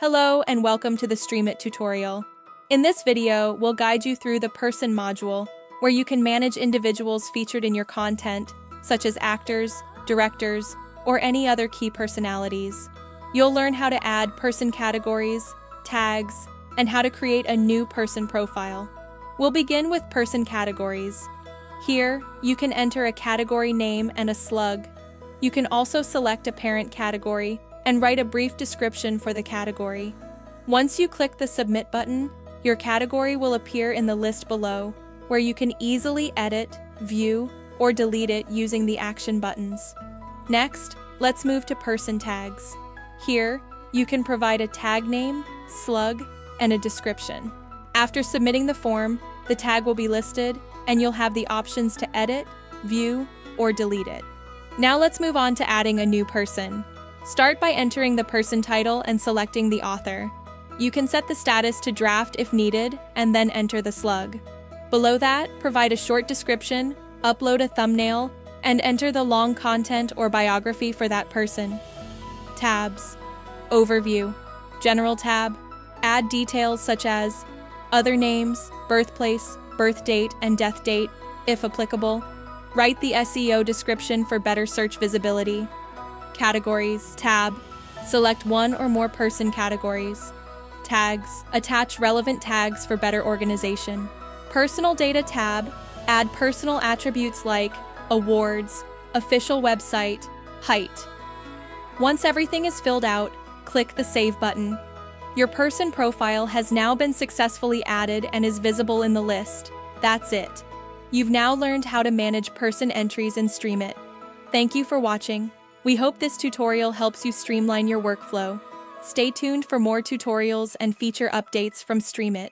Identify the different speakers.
Speaker 1: Hello and welcome to the Streamit tutorial. In this video, we'll guide you through the Person module, where you can manage individuals featured in your content, such as actors, directors, or any other key personalities. You'll learn how to add person categories, tags, and how to create a new person profile. We'll begin with person categories. Here, you can enter a category name and a slug. You can also select a parent category and write a brief description for the category. Once you click the Submit button, your category will appear in the list below, where you can easily edit, view, or delete it using the action buttons. Next, let's move to person tags. Here, you can provide a tag name, slug, and a description. After submitting the form, the tag will be listed, and you'll have the options to edit, view, or delete it. Now let's move on to adding a new person. Start by entering the person title and selecting the author. You can set the status to draft if needed, and then enter the slug. Below that, provide a short description, upload a thumbnail, and enter the long content or biography for that person. Tabs. Overview. General tab. Add details such as other names, birthplace, birth date, and death date, if applicable. Write the SEO description for better search visibility. Categories, tab. Select one or more person categories. Tags. Attach relevant tags for better organization. Personal data tab. Add personal attributes like awards, official website, height. Once everything is filled out, click the Save button. Your person profile has now been successfully added and is visible in the list. That's it. You've now learned how to manage person entries in Streamit. Thank you for watching. We hope this tutorial helps you streamline your workflow. Stay tuned for more tutorials and feature updates from Streamit.